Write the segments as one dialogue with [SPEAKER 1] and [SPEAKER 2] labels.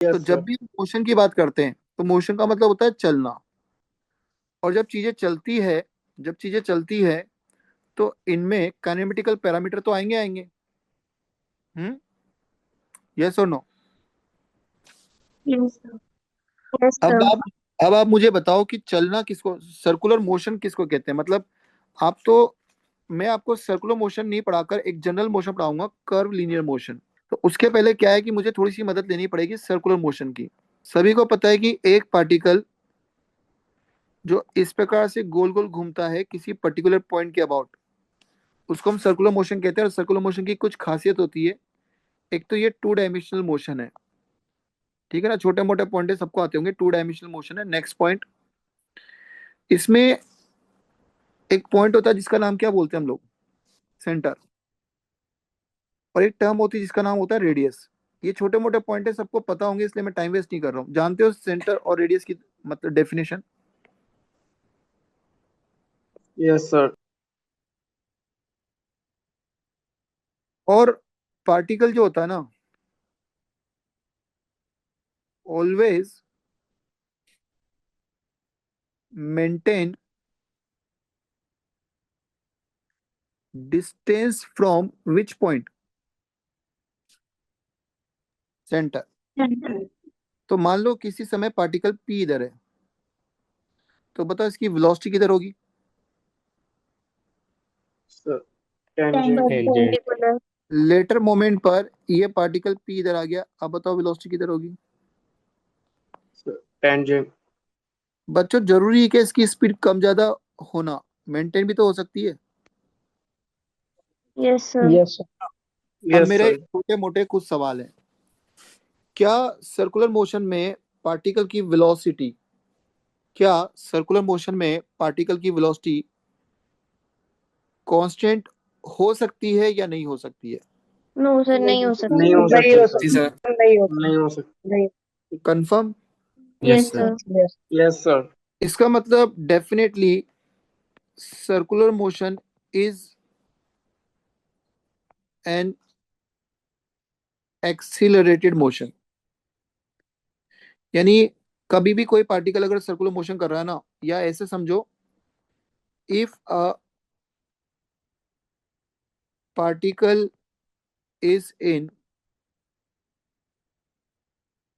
[SPEAKER 1] तो
[SPEAKER 2] यस
[SPEAKER 1] जब
[SPEAKER 2] सर।
[SPEAKER 1] भी मोशन की बात करते हैं तो मोशन का मतलब होता है चलना। और जब चीजें चलती है तो इनमें काइनेमेटिकल पैरामीटर तो आएंगे आएंगे। हम्म। यस और नो?
[SPEAKER 3] Yes sir. यस
[SPEAKER 1] अब
[SPEAKER 3] सर।
[SPEAKER 1] आप अब आप मुझे बताओ कि चलना किसको, सर्कुलर मोशन किसको कहते हैं? मतलब आप तो, मैं आपको सर्कुलर मोशन नहीं पढ़ाकर एक जनरल मोशन पढ़ाऊंगा, कर्व लीनियर मोशन। तो उसके पहले क्या है कि मुझे थोड़ी सी मदद लेनी पड़ेगी सर्कुलर मोशन की। सभी को पता है कि एक पार्टिकल जो इस प्रकार से गोल गोल घूमता है किसी पर्टिकुलर पॉइंट के अबाउट, उसको हम सर्कुलर मोशन कहते हैं। और सर्कुलर मोशन की कुछ खासियत होती है। एक तो ये टू डायमेंशनल मोशन है, ठीक है ना? छोटे मोटे पॉइंट सबको आते होंगे, टू डायमेंशनल मोशन है। नेक्स्ट पॉइंट, इसमें एक पॉइंट होता है जिसका नाम क्या बोलते हैं हम लोग? सेंटर। और एक टर्म होती है जिसका नाम होता है रेडियस। ये छोटे मोटे पॉइंट है, सबको पता होंगे, इसलिए मैं टाइम वेस्ट नहीं कर रहा हूँ। जानते हो सेंटर और रेडियस की मतलब डेफिनेशन?
[SPEAKER 2] Yes sir.
[SPEAKER 1] और पार्टिकल जो होता है ना, always maintain distance from which point? Centre. तो मान लो किसी समय पार्टिकल पी इधर है, तो बताओ इसकी वेलोसिटी किधर होगी?
[SPEAKER 2] Sir tangent.
[SPEAKER 4] Tangent.
[SPEAKER 3] Perpendicular.
[SPEAKER 1] Later moment पर ये पार्टिकल पी इधर आ गया, अब बताओ वेलोसिटी किधर होगी?
[SPEAKER 2] Sir tangent.
[SPEAKER 1] बच्चों जरूरी है कि इसकी स्पीड कम ज्यादा होना, मेंटेन भी तो हो सकती है।
[SPEAKER 3] Yes sir.
[SPEAKER 4] Yes sir.
[SPEAKER 1] अब
[SPEAKER 2] यस
[SPEAKER 1] मेरे
[SPEAKER 2] सर।
[SPEAKER 1] छोटे मोटे कुछ सवाल हैं। क्या सर्कुलर मोशन में पार्टिकल की वेलोसिटी क्या सर्कुलर मोशन में पार्टिकल की वेलोसिटी कांस्टेंट हो सकती है या नहीं हो सकती है?
[SPEAKER 3] नो सर, नहीं हो सकती।
[SPEAKER 2] नहीं हो
[SPEAKER 4] नहीं
[SPEAKER 2] सकती
[SPEAKER 4] हो
[SPEAKER 2] सर।
[SPEAKER 4] सकती सर। नहीं हो
[SPEAKER 2] नहीं हो सकती।
[SPEAKER 4] सकती। नहीं।
[SPEAKER 1] Confirm?
[SPEAKER 3] Yes
[SPEAKER 4] yes
[SPEAKER 3] sir.
[SPEAKER 4] Yes.
[SPEAKER 2] Yes sir.
[SPEAKER 1] इसका मतलब definitely circular motion is an accelerated motion. यानी कभी भी कोई पार्टिकल अगर सर्कुलर मोशन कर रहा है ना, या ऐसे समझो, if a particle is in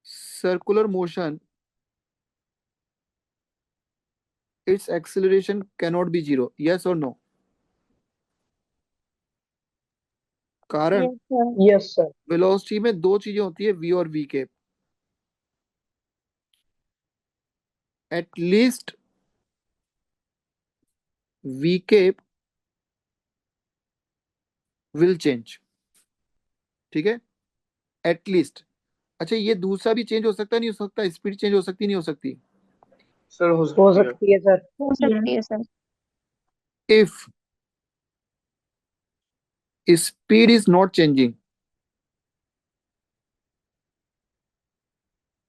[SPEAKER 1] circular motion, it's acceleration cannot be zero. Yes और नो? कारण
[SPEAKER 3] yes sir.
[SPEAKER 4] Yes sir.
[SPEAKER 1] Velocity में दो चीजें होती है, वी और वी के। एट लीस्ट वी के विल चेंज, ठीक है? एटलीस्ट। अच्छा, ये दूसरा भी चेंज हो सकता है, नहीं हो सकता? स्पीड चेंज हो सकती, नहीं हो सकती?
[SPEAKER 2] सर हो
[SPEAKER 4] हो
[SPEAKER 2] सकती है।
[SPEAKER 4] सकती है सर।
[SPEAKER 3] हो सकती है sir.
[SPEAKER 1] If speed is not changing,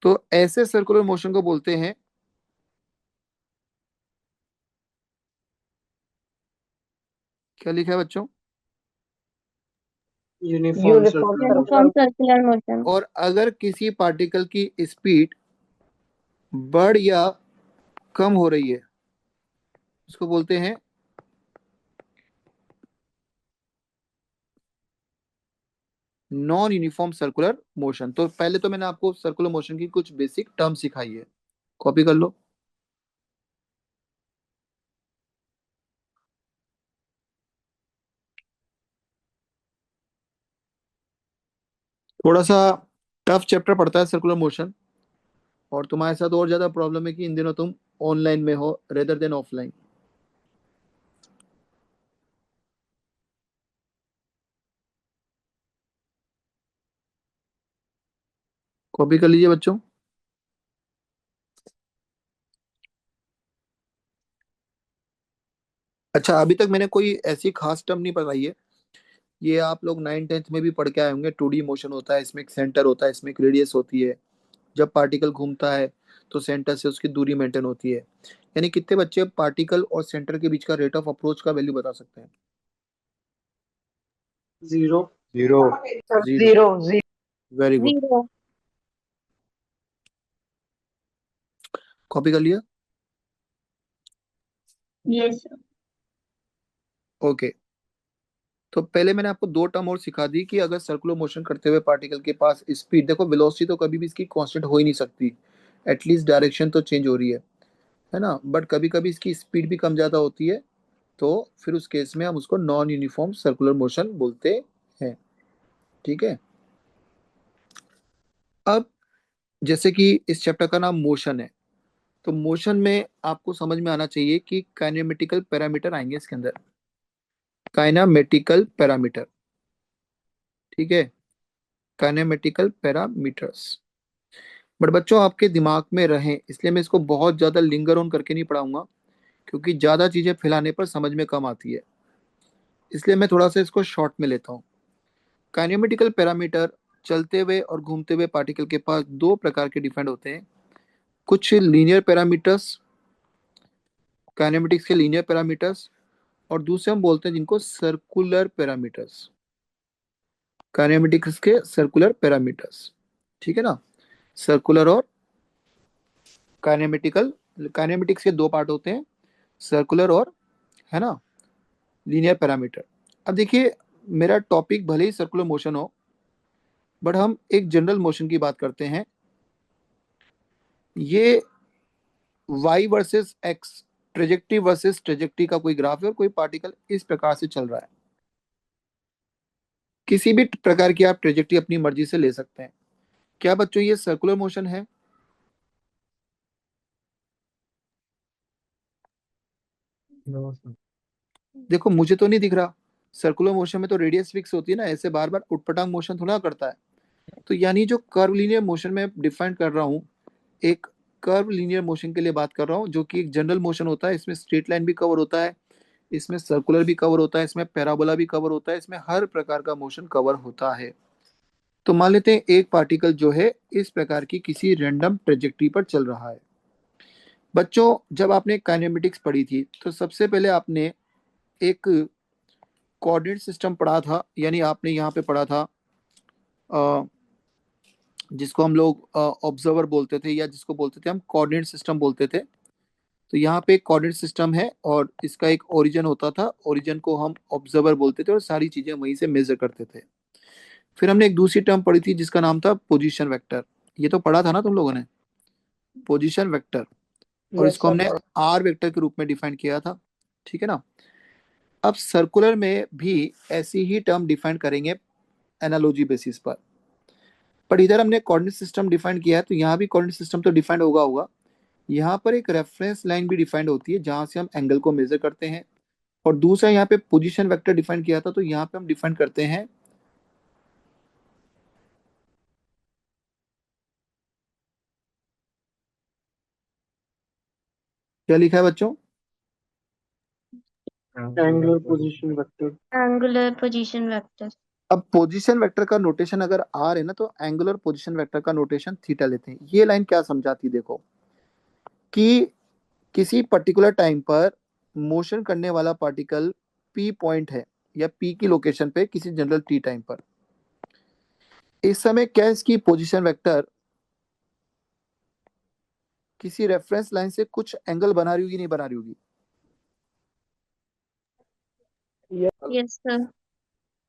[SPEAKER 1] तो ऐसे सर्कुलर मोशन को बोलते हैं, क्या लिखा है बच्चों?
[SPEAKER 2] Uniform
[SPEAKER 4] uniform
[SPEAKER 2] circular
[SPEAKER 3] uniform
[SPEAKER 4] circular.
[SPEAKER 2] Motion.
[SPEAKER 3] Circular motion.
[SPEAKER 1] और अगर किसी पार्टिकल की स्पीड बढ़ या कम हो रही है, उसको बोलते हैं नॉन यूनिफॉर्म सर्कुलर मोशन। तो पहले तो मैंने आपको सर्कुलर मोशन की कुछ बेसिक टर्म सिखाई है, कॉपी कर लो। थोड़ा सा टफ चैप्टर पड़ता है सर्कुलर मोशन। और तुम्हारे साथ और ज्यादा प्रॉब्लम है कि इन दिनों तुम ऑनलाइन में हो रेदर देन ऑफलाइन। कॉपी कर लीजिए बच्चों। अच्छा, अभी तक मैंने कोई ऐसी खास टर्म नहीं पढ़ाई है। ये आप लोग 9th 10th में भी पढ़ के आए होंगे। 2D मोशन होता है, इसमें एक सेंटर होता है, इसमें एक रेडियस होती है। जब पार्टिकल घूमता है तो सेंटर से उसकी दूरी मेंटेन होती है। यानी कितने बच्चे पार्टिकल और सेंटर के बीच का रेट ऑफ अप्रोच का वैल्यू बता सकते हैं?
[SPEAKER 2] Zero.
[SPEAKER 4] 0।
[SPEAKER 1] Zero.
[SPEAKER 4] Zero.
[SPEAKER 1] Very good.
[SPEAKER 3] Zero.
[SPEAKER 1] Copy कर लिया?
[SPEAKER 3] Yes sir.
[SPEAKER 1] ओके। तो पहले मैंने आपको दो टर्म और सिखा दी कि अगर सर्कुलर मोशन करते हुए पार्टिकल के पास स्पीड, देखो वेलोसिटी तो कभी भी इसकी कांस्टेंट हो ही नहीं सकती, एटलीस्ट डायरेक्शन तो चेंज हो रही है ना, बट कभी कभी इसकी स्पीड भी कम ज्यादा होती है, तो फिर उस केस में हम उसको नॉन यूनिफॉर्म सर्कुलर मोशन बोलते हैं। ठीक है। अब जैसे कि इस चैप्टर का नाम मोशन है, तो मोशन में आपको समझ में आना चाहिए कि काइनेमेटिकल पैरामीटर आएंगे इसके अंदर, काइनामेटिकल पैरामीटर। ठीक है, काइनेमेटिकल पैरामीटर्स। बट बच्चों आपके दिमाग में रहे इसलिए मैं इसको बहुत ज्यादा लिंगर ऑन करके नहीं पढ़ाऊंगा, क्योंकि ज्यादा चीजें फैलाने पर समझ में कम आती है, इसलिए मैं थोड़ा सा इसको शॉर्ट में लेता हूँ। काइनेमेटिकल पैरामीटर, चलते हुए और घूमते हुए पार्टिकल के पास दो प्रकार के डिफाइंड होते हैं, कुछ लीनियर पैरामीटर्स, काइनेमेटिक्स के लीनियर पैरामीटर्स, और दूसरे हम बोलते हैं जिनको सर्कुलर पैरामीटर्स, काइनेमेटिक्स के सर्कुलर पैरामीटर्स। ठीक है ना, सर्कुलर और काइनेमेटिकल। काइनेमेटिक्स के दो पार्ट होते हैं, सर्कुलर और, है ना, लीनियर पैरामीटर। अब देखिए, मेरा टॉपिक भले ही सर्कुलर मोशन हो, बट हम एक जनरल मोशन की बात करते हैं। ये y versus x, trajectory versus trajectory का कोई ग्राफ है और कोई पार्टिकल इस प्रकार से चल रहा है। किसी भी प्रकार की आप ट्रेजेक्टरी अपनी मर्जी से ले सकते हैं। क्या बच्चों ये सर्कुलर मोशन है?
[SPEAKER 2] No sir.
[SPEAKER 1] देखो मुझे तो नहीं दिख रहा। सर्कुलर मोशन में तो रेडियस फिक्स होती है ना, ऐसे बार बार उटपटांग मोशन थोड़ा करता है। तो यानी जो कर्व लीनियर मोशन में डिफाइन कर रहा हूँ, एक कर्व लीनियर मोशन के लिए बात कर रहा हूँ, जो कि एक जनरल मोशन होता है। इसमें स्ट्रेट लाइन भी कवर होता है, इसमें सर्कुलर भी कवर होता है, इसमें पैराबोला भी कवर होता है, इसमें हर प्रकार का मोशन कवर होता है। तो मान लेते हैं एक पार्टिकल जो है इस प्रकार की किसी रैंडम ट्रेजेक्टरी पर चल रहा है। बच्चों जब आपने काइनेमेटिक्स पढ़ी थी तो सबसे पहले आपने एक कोऑर्डिनेट सिस्टम पढ़ा था, यानी आपने यहाँ पे पढ़ा था अ, जिसको हम लोग ऑब्जर्वर बोलते थे, या जिसको बोलते थे हम कोऑर्डिनेट सिस्टम बोलते थे। तो यहाँ पे एक कोऑर्डिनेट सिस्टम है और इसका एक ओरिजिन होता था, ओरिजिन को हम ऑब्जर्वर बोलते थे और सारी चीजें वहीं से मेजर करते थे। फिर हमने एक दूसरी टर्म पढ़ी थी जिसका नाम था पोजीशन वेक्टर। ये तो पढ़ा था ना तुम लोगों ने, पोजीशन वेक्टर, और
[SPEAKER 2] यस
[SPEAKER 1] इसको हमने
[SPEAKER 2] सर।
[SPEAKER 1] आर वेक्टर के रूप में डिफाइन किया था। ठीक है ना। अब सर्कुलर में भी ऐसी ही टर्म डिफाइन करेंगे एनालॉजी बेसिस पर, पर इधर हमने कोऑर्डिनेट सिस्टम डिफाइन किया है तो यहाँ भी कोऑर्डिनेट सिस्टम तो डिफाइंड होगा। यहाँ पर एक रेफरेंस लाइन भी डिफाइंड होती है जहां से हम एंगल को मेजर करते हैं, और दूसरा यहाँ पे पोजीशन वेक्टर डिफाइन किया था तो यहाँ पे हम डिफाइन करते हैं, क्या लिखा है बच्चों?
[SPEAKER 2] Angular position vector.
[SPEAKER 3] Angular position vector.
[SPEAKER 1] अब पोजीशन वेक्टर का नोटेशन अगर आर है ना, तो एंगुलर पोजीशन वेक्टर का नोटेशन थीटा लेते हैं। ये लाइन क्या समझाती है देखो, कि किसी पर्टिकुलर टाइम पर मोशन करने वाला पार्टिकल पी पॉइंट है, या पी की लोकेशन पे किसी जनरल टी टाइम पर, इस समय क्या इसकी पोजीशन वेक्टर किसी रेफरेंस लाइन से कुछ एंगल बना रही होगी, नहीं बना रही होगी?
[SPEAKER 3] Yes sir.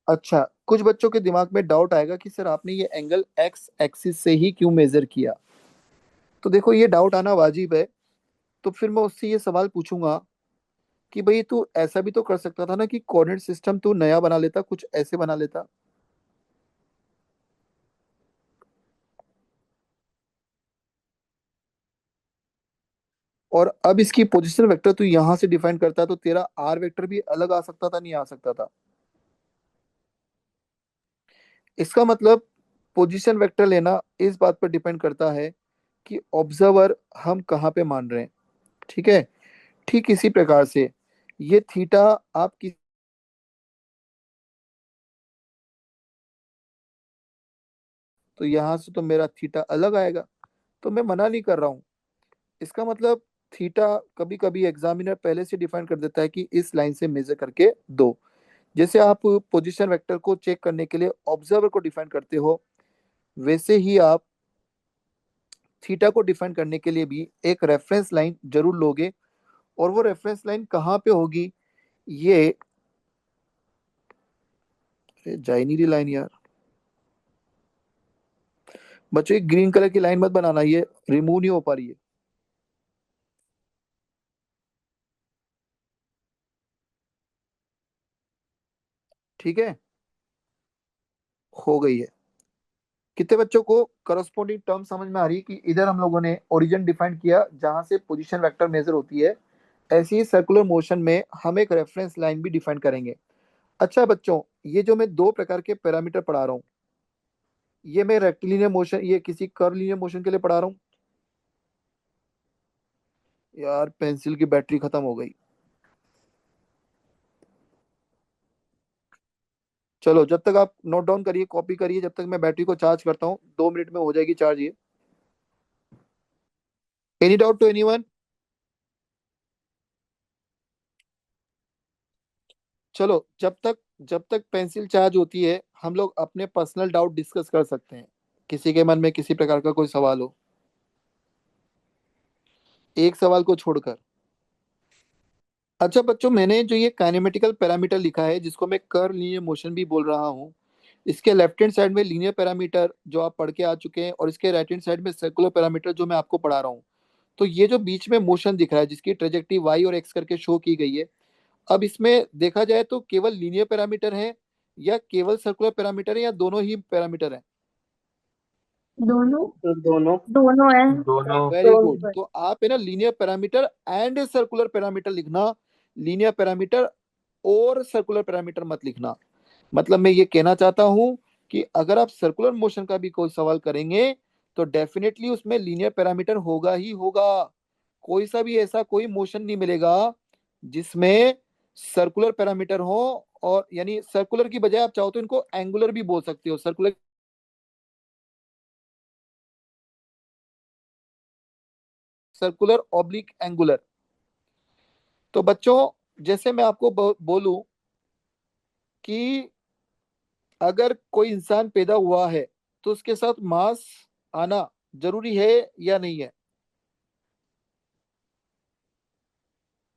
[SPEAKER 1] अच्छा, कुछ बच्चों के दिमाग में डाउट आएगा कि सर आपने ये एंगल एक्स एक्सिस से ही क्यों मेजर किया। तो देखो ये डाउट आना वाजिब है। तो फिर मैं उससे ये सवाल पूछूंगा कि भाई तू ऐसा भी तो कर सकता था ना कि कोऑर्डिनेट सिस्टम तू नया बना लेता, कुछ ऐसे बना लेता। और अब इसकी पोजीशन वेक्टर तू यहां से डिफाइन करता तो तेरा आर वेक्टर भी अलग आ सकता था, नहीं आ सकता था? इसका मतलब पोजीशन वेक्टर लेना इस बात पर डिपेंड करता है कि ऑब्जर्वर हम कहाँ पे मान रहे हैं। ठीक है। ठीक इसी प्रकार से ये थीटा आप किस, तो यहां से तो मेरा थीटा अलग आएगा, तो मैं मना नहीं कर रहा हूं। इसका मतलब थीटा कभी कभी एग्जामिनर पहले से डिफाइन कर देता है कि इस लाइन से मेजर करके दो। जैसे आप पोजीशन वेक्टर को चेक करने के लिए ऑब्जर्वर को डिफाइन करते हो, वैसे ही आप थीटा को डिफाइन करने के लिए भी एक रेफरेंस लाइन जरूर लोगे, और वो रेफरेंस लाइन कहाँ पे होगी? ये जा ही नहीं रही लाइन यार बच्चों, ये ग्रीन कलर की लाइन मत बनाना, ये रिमूव नहीं हो पा रही है। ठीक है, हो गई है। कितने बच्चों को करस्पॉन्डिंग टर्म समझ में आ रही है कि इधर हम लोगों ने ओरिजिन डिफाइन किया जहां से पोजीशन वेक्टर मेजर होती है, ऐसे ही सर्कुलर मोशन में हम एक रेफरेंस लाइन भी डिफाइन करेंगे। अच्छा बच्चों, ये जो मैं दो प्रकार के पैरामीटर पढ़ा रहा हूँ, ये मैं रेक्टिलिनियर मोशन, ये किसी कर्वलिनियर मोशन के लिए पढ़ा रहा हूँ। यार पेंसिल की बैटरी खत्म हो गई। चलो जब तक आप नोट डाउन करिए, कॉपी करिए, जब तक मैं बैटरी को चार्ज करता हूँ, 2 मिनट में हो जाएगी चार्ज ये। Any doubt to anyone? चलो जब तक पेंसिल चार्ज होती है, हम लोग अपने पर्सनल डाउट डिस्कस कर सकते हैं। किसी के मन में किसी प्रकार का कोई सवाल हो, एक सवाल को छोड़कर। अच्छा बच्चों, मैंने जो ये काइनेमेटिकल पैरामीटर लिखा है, जिसको मैं कर्व लीनियर मोशन भी बोल रहा हूँ, इसके लेफ्ट हैंड साइड में लीनियर पैरामीटर जो आप पढ़ के आ चुके हैं, और इसके राइट हैंड साइड में सर्कुलर पैरामीटर जो मैं आपको पढ़ा रहा हूँ। तो ये जो बीच में मोशन दिख रहा है, जिसकी ट्रेजेक्टरी वाई और एक्स करके शो की गई है, अब इसमें देखा जाए तो केवल लीनियर पैरामीटर है, या केवल सर्कुलर पैरामीटर है, या दोनों ही पैरामीटर है?
[SPEAKER 3] दोनों
[SPEAKER 2] तो दोनों
[SPEAKER 3] दोनों है।
[SPEAKER 2] दोनों
[SPEAKER 1] वेरी गुड। तो आप है ना linear parameter and circular parameter लिखना, लीनियर पैरामीटर और सर्कुलर पैरामीटर मत लिखना। मतलब मैं ये कहना चाहता हूं कि अगर आप सर्कुलर मोशन का भी कोई सवाल करेंगे, तो डेफिनेटली उसमें लीनियर पैरामीटर होगा ही होगा। कोई सा भी ऐसा कोई मोशन नहीं मिलेगा जिसमें सर्कुलर पैरामीटर हो, और यानी सर्कुलर की बजाय आप चाहो तो इनको एंगुलर भी बोल सकते हो, सर्कुलर, सर्कुलर ऑब्लिक एंगुलर। तो बच्चों, जैसे मैं आपको बोलूं कि अगर कोई इंसान पैदा हुआ है, तो उसके साथ मास आना जरूरी है या नहीं है?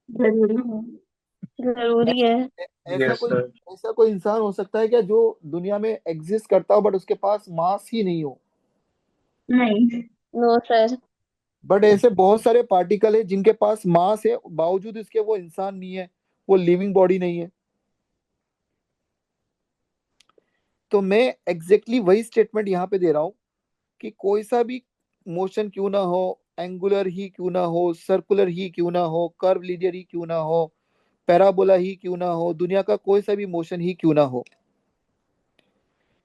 [SPEAKER 3] जरूरी है। जरूरी है।
[SPEAKER 1] ऐसा
[SPEAKER 2] यस
[SPEAKER 1] कोई
[SPEAKER 2] सर।
[SPEAKER 1] ऐसा कोई इंसान हो सकता है क्या जो दुनिया में एग्जिस्ट करता हो बट उसके पास मास ही नहीं हो?
[SPEAKER 3] नहीं। No sir.
[SPEAKER 1] बट ऐसे बहुत सारे पार्टिकल है जिनके पास मास है, बावजूद इसके वो इंसान नहीं है, वो लिविंग बॉडी नहीं है। तो मैं एग्जैक्टली वही स्टेटमेंट यहाँ पे दे रहा हूँ कि कोई सा भी मोशन क्यों ना हो, एंगुलर ही क्यों ना हो, सर्कुलर ही क्यों ना हो, कर्व लीनियर ही क्यों ना हो, पैराबोला ही क्यों ना हो, दुनिया का कोई सा भी मोशन ही क्यों ना हो,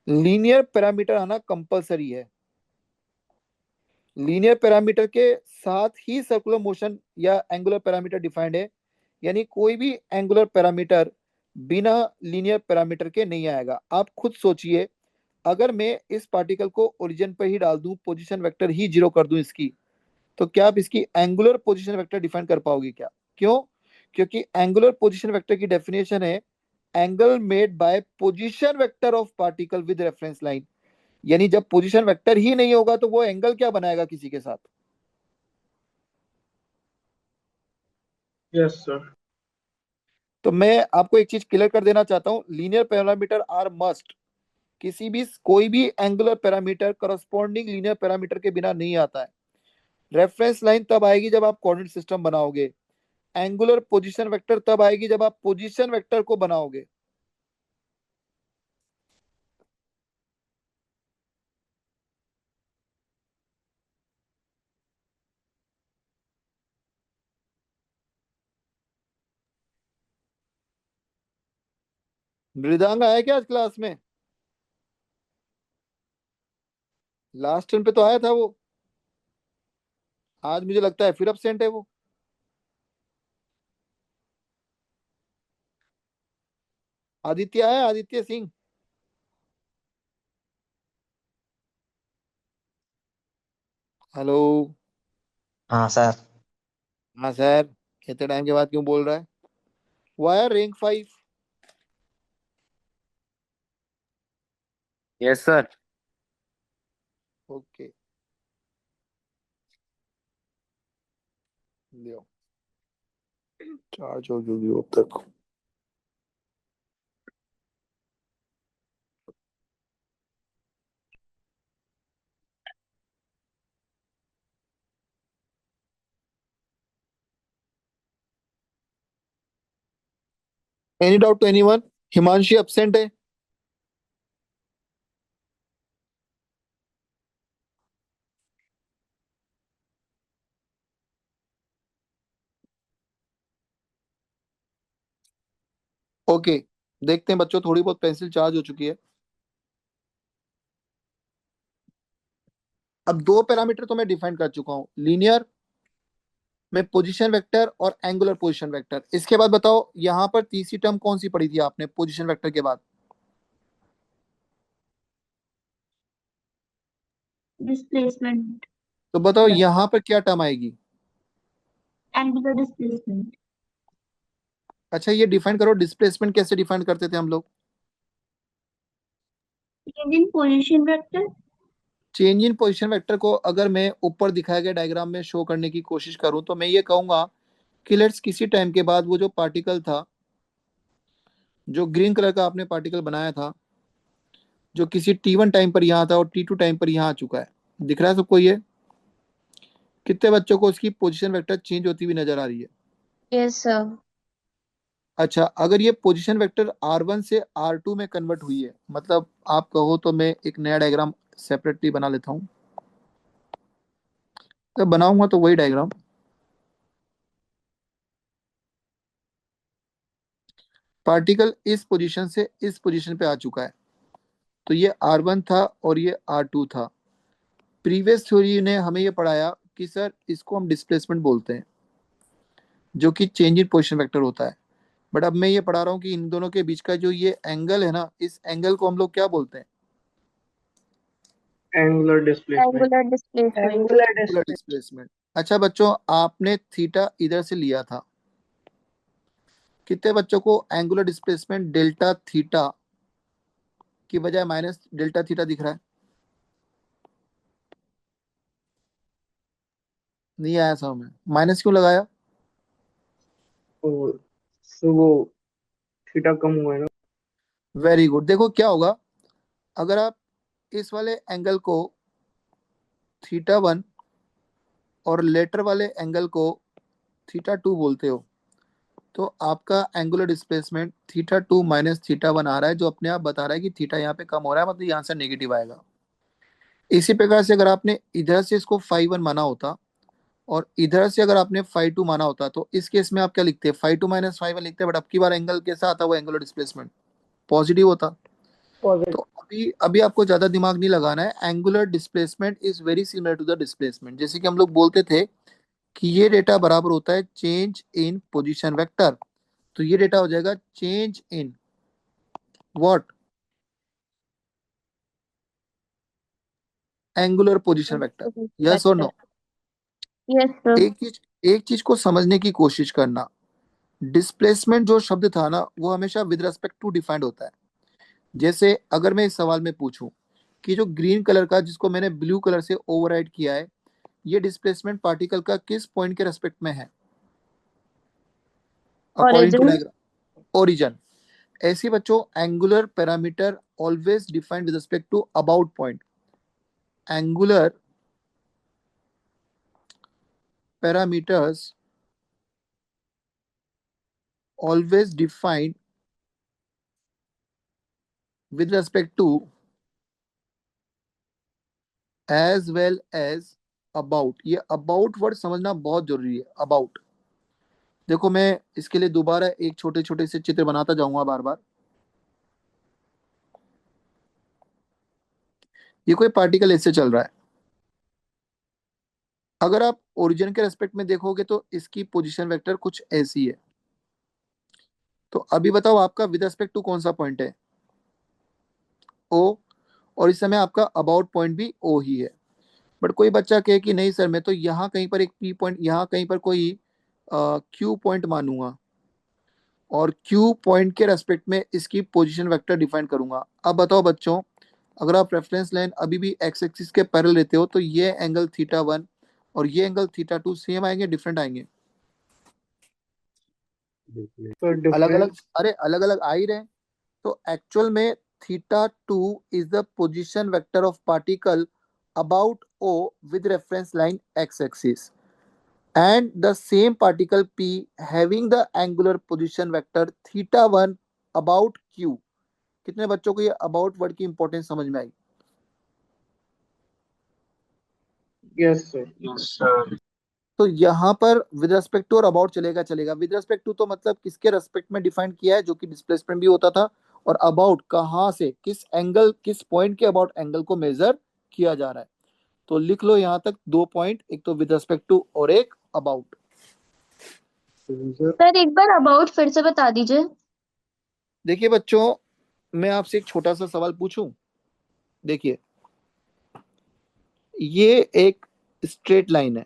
[SPEAKER 1] लीनियर पैरामीटर आना कंपलसरी है। लीनियर पैरामीटर के साथ ही सर्कुलर मोशन या एंगुलर पैरामीटर डिफाइंड है, यानी कोई भी एंगुलर पैरामीटर बिना लीनियर पैरामीटर के नहीं आएगा। आप खुद सोचिए, अगर मैं इस पार्टिकल को ओरिजिन पर ही डाल दूं, पोजीशन वेक्टर ही 0 कर दूं इसकी, तो क्या आप इसकी एंगुलर पोजीशन वेक्टर डिफाइन कर पाओगे क्या? क्यों? क्योंकि एंगुलर पोजीशन वेक्टर की डेफिनेशन है angle made by position vector of particle with reference line. यानी जब पोजीशन वेक्टर ही नहीं होगा तो वो एंगल क्या बनाएगा किसी के साथ?
[SPEAKER 2] Yes sir.
[SPEAKER 1] तो मैं आपको एक चीज क्लियर कर देना चाहता हूं, लीनियर पैरामीटर आर मस्ट। किसी भी कोई भी angular parameter corresponding linear parameter के बिना नहीं आता है। रेफरेंस लाइन तब आएगी जब आप कोऑर्डिनेट सिस्टम बनाओगे, एंगुलर पोजीशन वेक्टर तब आएगी जब आप पोजीशन वेक्टर को बनाओगे। मृदांग आया क्या आज क्लास में? लास्ट टर्न पे तो आया था वो, आज मुझे लगता है फिर absent है वो। आदित्य आया, आदित्य सिंह? हेलो।
[SPEAKER 4] हाँ सर।
[SPEAKER 1] हाँ सर। इतने टाइम के बाद क्यों बोल रहा है? वायर रैंक 5।
[SPEAKER 5] Yes sir.
[SPEAKER 1] ओके। लियो चार्ज हो जल्दी अब तक। Any doubt to anyone? Himanshi absent है। ओके, देखते हैं बच्चों, थोड़ी बहुत पेंसिल चार्ज हो चुकी है। अब दो पैरामीटर तो मैं डिफाइन कर चुका हूं, लीनियर में पोजीशन वेक्टर और एंगुलर पोजीशन वेक्टर। इसके बाद बताओ यहां पर तीसरी टर्म कौन सी पढ़ी थी आपने पोजीशन वेक्टर के बाद?
[SPEAKER 3] डिस्प्लेसमेंट,
[SPEAKER 1] तो बताओ यहां पर क्या टर्म आएगी?
[SPEAKER 3] Angular displacement.
[SPEAKER 1] अच्छा ये डिफाइन करो, डिस्प्लेसमेंट कैसे डिफाइन करते थे हम लोग?
[SPEAKER 3] Change in position vector.
[SPEAKER 1] Change in position vector को अगर मैं ऊपर दिखाए गए डायग्राम में शो करने की कोशिश करूं तो मैं ये कहूंगा कि लेट्स किसी टाइम के बाद वो जो पार्टिकल था, जो ग्रीन कलर का आपने पार्टिकल बनाया था, जो किसी T1 टाइम पर यहाँ था और T2 टाइम पर यहाँ आ चुका है, दिख रहा है सबको ये? कितने बच्चों को उसकी पोजीशन वेक्टर चेंज होती हुई नजर आ रही है?
[SPEAKER 3] Yes sir.
[SPEAKER 1] अच्छा, अगर ये पोजीशन वेक्टर R1 से R2 में कन्वर्ट हुई है, मतलब आप कहो तो मैं एक नया डायग्राम सेपरेटली बना लेता हूँ। तो बनाऊंगा तो वही डायग्राम, पार्टिकल इस पोजीशन से इस पोजीशन पे आ चुका है, तो ये R1 था और ये R2 था। प्रीवियस थ्योरी ने हमें ये पढ़ाया कि सर इसको हम डिस्प्लेसमेंट बोलते हैं, जो कि चेंज इन पोजीशन वेक्टर होता है। बट अब मैं ये पढ़ा रहा हूँ कि इन दोनों के बीच का जो ये एंगल है ना, इस एंगल को हम लोग क्या बोलते हैं?
[SPEAKER 2] Angular displacement.
[SPEAKER 3] Angular displacement.
[SPEAKER 1] Angular displacement. अच्छा बच्चों, आपने थीटा इधर से लिया था, कितने बच्चों को एंगुलर डिस्प्लेसमेंट डेल्टा थीटा की बजाय माइनस डेल्टा थीटा दिख रहा है? नहीं आया समझ में, माइनस क्यों लगाया?
[SPEAKER 2] और तो वो थीटा कम हुआ है ना।
[SPEAKER 1] Very good. देखो क्या होगा, अगर आप इस वाले एंगल को थीटा 1 और लेटर वाले एंगल को थीटा 2 बोलते हो, तो आपका angular displacement theta 2 minus theta 1 आ रहा है, जो अपने आप बता रहा है कि थीटा यहाँ पे कम हो रहा है, मतलब यहाँ से नेगेटिव आएगा। इसी प्रकार से अगर आपने इधर से इसको फाई 1 माना होता और इधर से अगर आपने फाई 2 माना होता, तो इस केस में आप क्या लिखते हैं? फाई 2 माइनस फाई 1 लिखते हैं, बट अब की बार एंगल कैसा आता है? वो एंगुलर डिस्प्लेसमेंट पॉजिटिव होता। तो अभी अभी आपको ज्यादा दिमाग नहीं लगाना है, angular displacement is very similar to the displacement. जैसे कि हम लोग बोलते थे कि ये डेटा बराबर होता है चेंज इन पोजीशन वेक्टर, तो ये डेटा हो जाएगा change in what? Angular position vector. Yes और नो?
[SPEAKER 3] Yes sir.
[SPEAKER 1] एक चीज को समझने की कोशिश करना, डिस्प्लेसमेंट जो शब्द था ना, वो हमेशा विद रेस्पेक्ट टू डिफाइंड होता है। जैसे अगर मैं इस सवाल में पूछूं कि जो ग्रीन कलर का जिसको मैंने ब्लू कलर से ओवरराइड किया है, ये डिस्प्लेसमेंट पार्टिकल का किस पॉइंट के रेस्पेक्ट में है according to
[SPEAKER 3] origin.
[SPEAKER 1] Diagram? Origin. ऐसी बच्चों, angular parameter always defined with respect to about point. Angular parameters always defined with respect to as well as about। ये about वर्ड समझना बहुत जरूरी है, about। देखो मैं इसके लिए दोबारा एक छोटे छोटे से चित्र बनाता जाऊंगा बार बार। ये कोई पार्टिकल ऐसे चल रहा है, अगर आप ओरिजिन के रेस्पेक्ट में देखोगे तो इसकी पोजीशन वेक्टर कुछ ऐसी है। तो अभी बताओ आपका विद रेस्पेक्ट टू कौन सा पॉइंट है? ओ। और इस समय आपका अबाउट पॉइंट भी ओ ही है। बट कोई बच्चा कहे कि नहीं सर मैं तो यहाँ कहीं पर एक पी पॉइंट, यहाँ कहीं पर कोई क्यू पॉइंट मानूंगा और क्यू पॉइंट के रेस्पेक्ट में इसकी पोजीशन वेक्टर डिफाइन करूंगा। अब बताओ बच्चों, अगर आप रेफरेंस लाइन अभी भी एक्स एक्सिस के पैरेलल लेते हो तो ये एंगल थीटा 1 और ये एंगल थीटा 2 सेम आएंगे डिफरेंट आएंगे?
[SPEAKER 2] So
[SPEAKER 1] अलग
[SPEAKER 2] different.
[SPEAKER 1] अलग, अरे अलग अलग आ ही रहे हैं। तो एक्चुअल में theta two is the position vector of particle about O with reference line X axis, and the same particle P having the angular position vector theta 1 about Q। कितने बच्चों को ये about वर्ड की importance समझ में आई?
[SPEAKER 2] Yes, sir.
[SPEAKER 1] तो यहाँ पर विद रेस्पेक्ट टू और अबाउट चलेगा चलेगा। विद रेस्पेक्ट टू तो मतलब किसके रेस्पेक्ट में डिफाइन किया है, जो कि डिस्प्लेसमेंट भी होता था, और अबाउट कहाँ से, किस एंगल, किस पॉइंट के अबाउट एंगल को मेजर किया जा रहा है। तो लिख लो यहाँ तक 2 पॉइंट, एक तो विद रेस्पेक्ट टू और एक अबाउट।
[SPEAKER 3] सर एक बार अबाउट फिर से बता दीजिए।
[SPEAKER 1] देखिए बच्चों, मैं आपसे एक छोटा सा सवाल पूछूं। देखिए, ये एक स्ट्रेट लाइन है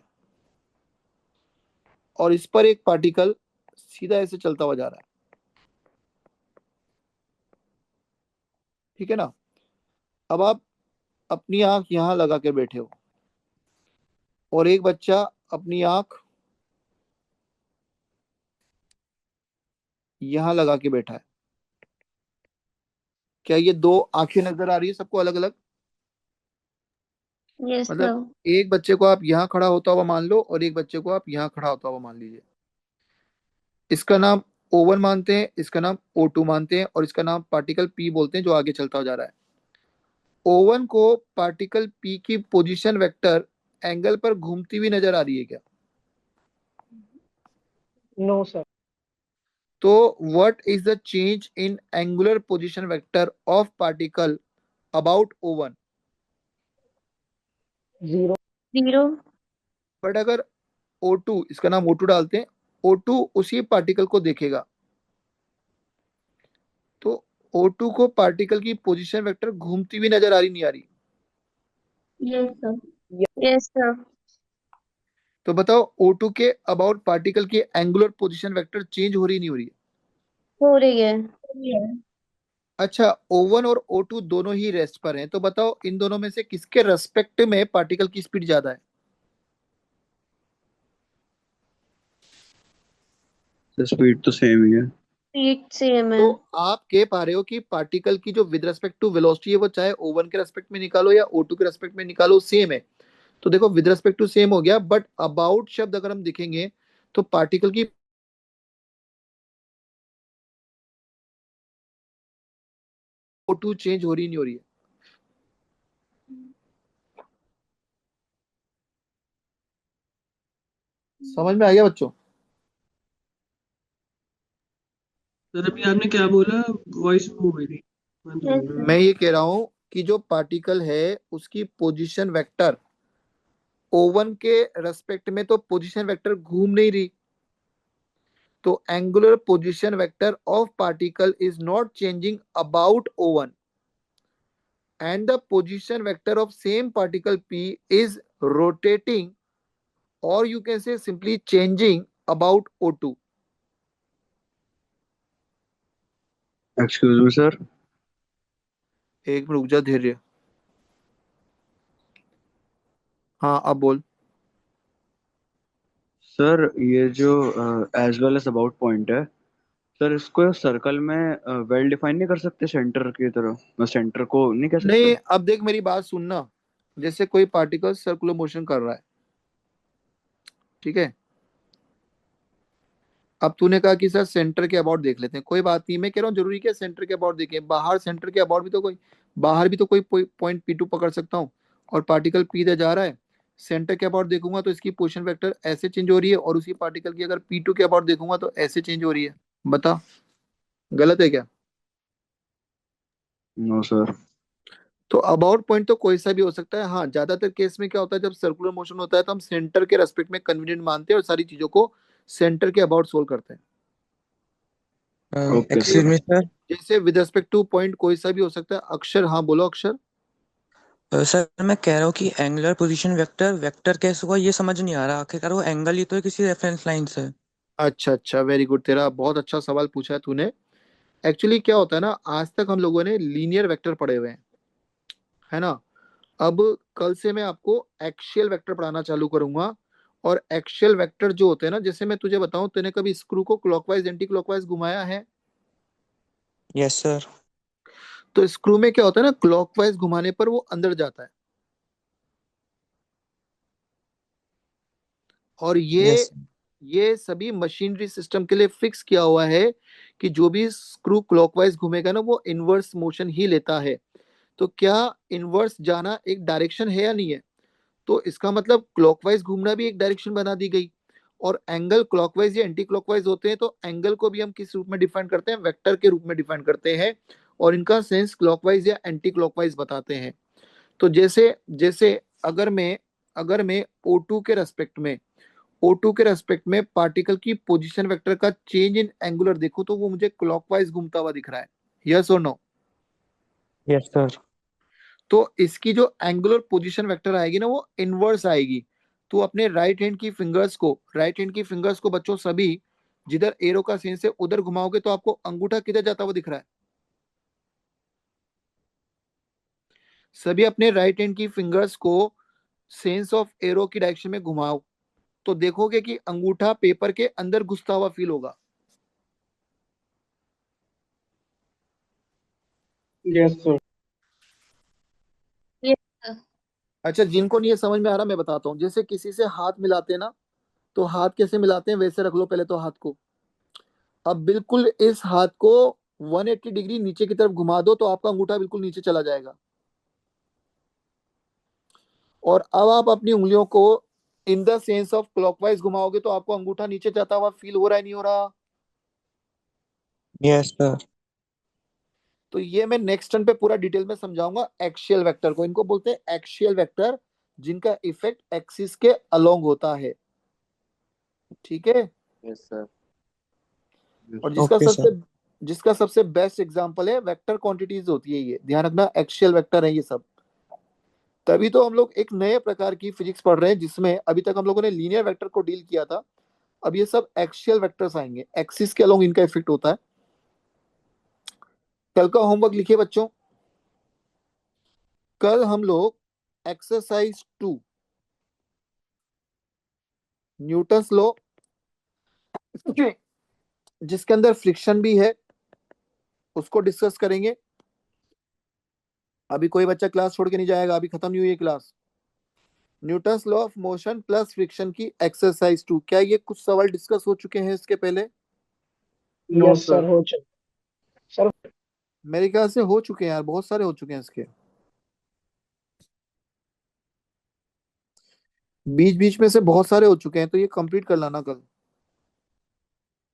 [SPEAKER 1] और इस पर एक पार्टिकल सीधा ऐसे चलता हुआ जा रहा है, ठीक है ना। अब आप अपनी आंख यहां लगा के बैठे हो और एक बच्चा अपनी आंख यहां लगा के बैठा है। क्या ये दो आंखें नजर आ रही है सबको अलग अलग?
[SPEAKER 3] यस
[SPEAKER 1] मतलब
[SPEAKER 3] सर।
[SPEAKER 1] एक बच्चे को आप यहाँ खड़ा होता हुआ मान लो और एक बच्चे को आप यहाँ खड़ा होता हुआ मान लीजिए। इसका नाम O1 मानते हैं, इसका नाम O2 मानते हैं, और इसका नाम पार्टिकल P बोलते हैं जो आगे चलता हुआ जा रहा है। O1 को पार्टिकल P की पोजीशन वेक्टर एंगल पर घूमती हुई नजर आ रही है क्या?
[SPEAKER 2] No, sir.
[SPEAKER 1] तो what is the change in angular position vector of particle about O1?
[SPEAKER 2] 0.
[SPEAKER 3] 0।
[SPEAKER 1] But अगर O2, इसका नाम O2 डालते हैं, O2 उसी पार्टिकल को देखेगा, तो O2 को पार्टिकल की पोजीशन वेक्टर घूमती हुई नजर आ रही, नहीं आ रही?
[SPEAKER 3] Yes sir. Yes sir.
[SPEAKER 1] तो बताओ O2 के अबाउट पार्टिकल की एंगुलर पोजीशन वेक्टर चेंज हो रही नहीं हो रही?
[SPEAKER 3] हो रही है।
[SPEAKER 1] अच्छा, O1 और O2 दोनों ही रेस्ट पर हैं, तो बताओ इन दोनों में से किसके रेस्पेक्ट में पार्टिकल की स्पीड ज्यादा है?
[SPEAKER 5] स्पीड तो सेम ही है।
[SPEAKER 3] स्पीड सेम है।
[SPEAKER 1] तो आप कह पा रहे हो कि पार्टिकल की जो विद रेस्पेक्ट टू वेलोसिटी है वो चाहे O1 के रेस्पेक्ट में निकालो या O2 के रेस्पेक्ट में निकालो, सेम है। तो देखो विद रेस्पेक्ट टू सेम हो गया, बट अबाउट शब्द अगर हम दिखेंगे तो पार्टिकल की O2 चेंज हो रही नहीं हो रही है? समझ में आ गया बच्चों?
[SPEAKER 6] सर अभी आपने क्या बोला, वॉइस हो गई थी।
[SPEAKER 1] मैं ये कह रहा हूं कि जो पार्टिकल है उसकी पोजीशन वेक्टर O1 के रेस्पेक्ट में तो पोजीशन वेक्टर घूम नहीं रही, तो angular position vector of particle is not changing about O1, and the position vector of same particle P is rotating, or you can say simply changing about O2।
[SPEAKER 5] Excuse me sir.
[SPEAKER 1] एक minute रुक जा, धैर्य। हाँ अब बोल।
[SPEAKER 5] Sir ये जो as well as about point है, sir इसको सर्कल में वेल डिफाइन नहीं कर सकते सेंटर की तरह? मैं सेंटर को नहीं कह
[SPEAKER 1] नहीं,
[SPEAKER 5] सकता?
[SPEAKER 1] अब देख मेरी बात सुनना। जैसे कोई पार्टिकल सर्कुलर मोशन कर रहा है, ठीक है, अब तूने कहा कि सर सेंटर के अबाउट देख लेते हैं, कोई बात नहीं, मैं कह रहा हूँ जरूरी क्या सेंटर के अबाउट देखें? बाहर सेंटर के अबाउट भी तो कोई, बाहर भी तो कोई पॉइंट P2 पकड़ सकता हूँ, और पार्टिकल P इधर जा रहा है, सेंटर के अबाउट देखूंगा तो इसकी पोजीशन वेक्टर ऐसे चेंज हो रही है, और उसी पार्टिकल की अगर P2 के अबाउट देखूंगा तो ऐसे चेंज हो रही है। बता, गलत है क्या?
[SPEAKER 5] No sir.
[SPEAKER 1] तो अबाउट पॉइंट तो कोई सा भी हो सकता है। हाँ, ज्यादातर केस में क्या होता है, जब सर्कुलर मोशन होता है तो हम सेंटर के रेस्पेक्ट में कन्वीनियंट मानते हैं और सारी चीजों को सेंटर के अबाउट सोल्व करते हैं।
[SPEAKER 5] Okay
[SPEAKER 4] excuse me sir.
[SPEAKER 1] जैसे विद रेस्पेक्ट टू पॉइंट कोई सा भी हो सकता है। अक्षर, हाँ बोलो अक्षर।
[SPEAKER 4] सर मैं कह रहा हूँ कि एंगुलर पोजीशन वेक्टर वेक्टर कैसे हुआ ये समझ नहीं आ रहा, आखिरकार वो एंगल ही तो है किसी रेफरेंस लाइन से।
[SPEAKER 1] अच्छा अच्छा, वेरी गुड, तेरा बहुत अच्छा सवाल पूछा है तूने। एक्चुअली क्या होता है ना, आज तक हम लोगों ने लीनियर वेक्टर पढ़े हुए हैं, है ना। अब कल से मैं आपको एक्सियल वेक्टर पढ़ाना चालू करूंगा, और एक्सियल वेक्टर जो होते हैं ना, जैसे मैं तुझे बताऊं, तूने कभी स्क्रू को क्लॉकवाइज एंटी क्लॉकवाइज घुमाया है?
[SPEAKER 4] Yes sir.
[SPEAKER 1] तो स्क्रू में क्या होता है ना, क्लॉकवाइज घुमाने पर वो अंदर जाता है। और
[SPEAKER 4] यस।
[SPEAKER 1] ये सभी मशीनरी सिस्टम के लिए फिक्स किया हुआ है कि जो भी स्क्रू क्लॉकवाइज घूमेगा ना, वो इनवर्स मोशन ही लेता है। तो क्या इनवर्स जाना एक डायरेक्शन है या नहीं है? तो इसका मतलब क्लॉकवाइज घूमना भी एक डायरेक्शन बना दी गई। और एंगल क्लॉकवाइज या एंटी क्लॉकवाइज होते हैं, तो एंगल को भी हम किस रूप में डिफाइन करते हैं? वेक्टर के रूप में डिफाइन करते हैं। और इनका सेंस क्लॉकवाइज या एंटी क्लॉकवाइज बताते हैं। तो जैसे जैसे अगर मैं O2 के रेस्पेक्ट में पार्टिकल की पोजीशन वेक्टर का चेंज इन एंगुलर देखूं, तो वो मुझे क्लॉकवाइज घूमता हुआ दिख रहा है। यस और नो?
[SPEAKER 4] Yes sir.
[SPEAKER 1] तो इसकी जो एंगुलर पोजीशन वेक्टर आएगी ना, वो इनवर्स आएगी। तो अपने राइट हैंड की फिंगर्स को बच्चों सभी, जिधर एरो का सेंस है उधर घुमाओगे, तो आपको अंगूठा किधर जाता हुआ दिख रहा है? सभी अपने राइट हैंड की फिंगर्स को सेंस ऑफ एरो की डायरेक्शन में घुमाओ, तो देखोगे कि अंगूठा पेपर के अंदर घुसता हुआ फील होगा।
[SPEAKER 2] Yes, sir.
[SPEAKER 3] Yes, sir.
[SPEAKER 1] अच्छा, जिनको नहीं ये समझ में आ रहा, मैं बताता हूँ। जैसे किसी से हाथ मिलाते हैं ना, तो हाथ कैसे मिलाते हैं, वैसे रख लो पहले तो हाथ को। अब बिल्कुल इस हाथ को 180 डिग्री नीचे की तरफ घुमा दो, तो आपका अंगूठा बिल्कुल नीचे चला जाएगा। और अब आप अपनी उंगलियों को in the sense of clockwise घुमाओगे, तो आपको अंगूठा नीचे जाता हुआ फील हो रहा है, नहीं हो रहा?
[SPEAKER 4] Yes sir.
[SPEAKER 1] तो ये मैं नेक्स्ट टर्न पे पूरा डिटेल में समझाऊंगा। एक्सियल वेक्टर को इनको बोलते हैं एक्सियल वेक्टर, जिनका इफेक्ट एक्सिस के अलोंग होता है। ठीक है?
[SPEAKER 5] Yes sir.
[SPEAKER 1] और
[SPEAKER 4] ओके सर।
[SPEAKER 1] जिसका सबसे बेस्ट एग्जांपल है वेक्टर क्वांटिटीज होती है, ये ध्यान रखना, एक्सियल वेक्टर है ये सब। तभी तो हम लोग एक नए प्रकार की फिजिक्स पढ़ रहे हैं, जिसमें अभी तक हम लोगों ने लीनियर वेक्टर को डील किया था। अब ये सब एक्सियल वेक्टर्स आएंगे, एक्सिस के अलोंग इनका इफेक्ट होता है। कल का होमवर्क लिखिए बच्चों। कल हम लोग एक्सरसाइज 2, न्यूटन्स लॉ, जिसके अंदर फ्रिक्शन भी है, उसको डिस्कस करेंगे। अभी कोई बच्चा क्लास छोड़ के नहीं जाएगा, अभी खत्म नहीं हुई है class. Newton's law of motion plus friction की एक्सरसाइज 2। क्या ये कुछ सवाल डिस्कस हो चुके हैं इसके पहले?
[SPEAKER 2] No, yes, sir. हो चुका सर।
[SPEAKER 1] मेरे ख्याल से हो चुके हैं यार, बहुत सारे हो चुके हैं इसके। बीच बीच में से बहुत सारे हो चुके हैं, तो ये कंप्लीट कर लाना कल।